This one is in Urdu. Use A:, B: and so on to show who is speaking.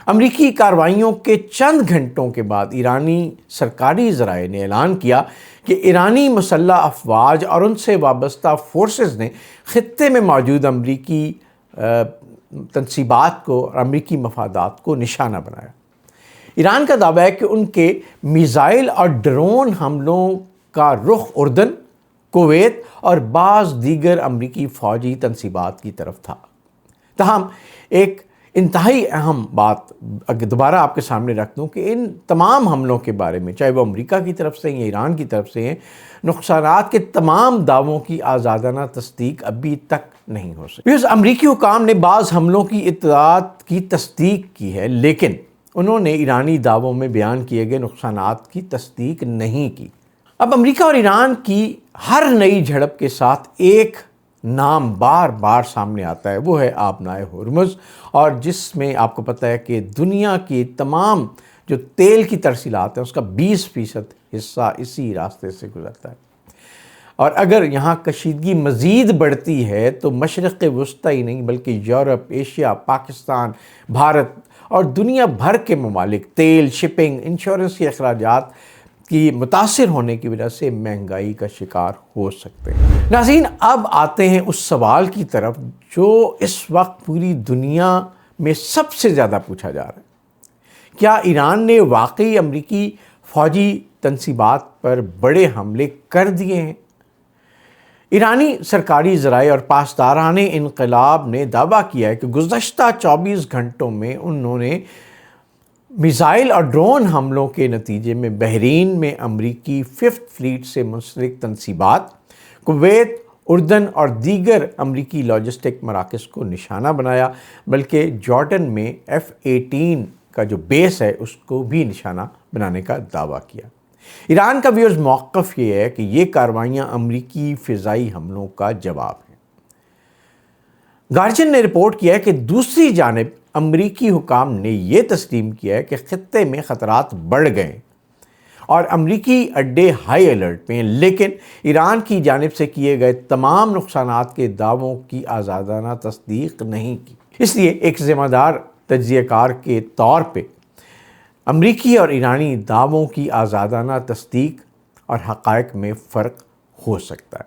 A: امریکی کارروائیوں کے چند گھنٹوں کے بعد ایرانی سرکاری ذرائع نے اعلان کیا کہ ایرانی مسلح افواج اور ان سے وابستہ فورسز نے خطے میں موجود امریکی تنصیبات کو اور امریکی مفادات کو نشانہ بنایا۔ ایران کا دعویٰ ہے کہ ان کے میزائل اور ڈرون حملوں کا رخ اردن، کویت اور بعض دیگر امریکی فوجی تنصیبات کی طرف تھا۔ تاہم ایک انتہائی اہم بات دوبارہ آپ کے سامنے رکھ دوں کہ ان تمام حملوں کے بارے میں، چاہے وہ امریکہ کی طرف سے یا ایران کی طرف سے ہیں، نقصانات کے تمام دعووں کی آزادانہ تصدیق ابھی تک نہیں ہو سکی۔ امریکی حکام نے بعض حملوں کی اطلاعات کی تصدیق کی ہے، لیکن انہوں نے ایرانی دعووں میں بیان کیے گئے نقصانات کی تصدیق نہیں کی۔ اب امریکہ اور ایران کی ہر نئی جھڑپ کے ساتھ ایک نام بار بار سامنے آتا ہے، وہ ہے آبنائے ہرمز، اور جس میں آپ کو پتہ ہے کہ دنیا کی تمام جو تیل کی ترسیلات ہیں اس کا 20% حصہ اسی راستے سے گزرتا ہے۔ اور اگر یہاں کشیدگی مزید بڑھتی ہے تو مشرق وسطی ہی نہیں بلکہ یورپ، ایشیا، پاکستان، بھارت اور دنیا بھر کے ممالک تیل، شپنگ، انشورنس کے اخراجات کی متاثر ہونے کی وجہ سے مہنگائی کا شکار ہو سکتے ہیں۔ ناظرین، اب آتے ہیں اس سوال کی طرف جو اس وقت پوری دنیا میں سب سے زیادہ پوچھا جا رہا ہے۔ کیا ایران نے واقعی امریکی فوجی تنصیبات پر بڑے حملے کر دیے ہیں؟ ایرانی سرکاری ذرائع اور پاسداران انقلاب نے دعویٰ کیا ہے کہ گزشتہ 24 گھنٹوں میں انہوں نے میزائل اور ڈرون حملوں کے نتیجے میں بحرین میں امریکی 5th فلیٹ سے منسلک تنصیبات، کویت، اردن اور دیگر امریکی لاجسٹک مراکز کو نشانہ بنایا، بلکہ جارڈن میں F-18 کا جو بیس ہے اس کو بھی نشانہ بنانے کا دعویٰ کیا۔ ایران کا ویورز موقف یہ ہے کہ یہ کارروائیاں امریکی فضائی حملوں کا جواب ہیں۔ گارجین نے رپورٹ کیا ہے کہ دوسری جانب امریکی حکام نے یہ تسلیم کیا ہے کہ خطے میں خطرات بڑھ گئے اور امریکی اڈے ہائی الرٹ میں ہیں، لیکن ایران کی جانب سے کیے گئے تمام نقصانات کے دعووں کی آزادانہ تصدیق نہیں کی۔ اس لیے ایک ذمہ دار تجزیہ کار کے طور پہ امریکی اور ایرانی دعووں کی آزادانہ تصدیق اور حقائق میں فرق ہو سکتا ہے۔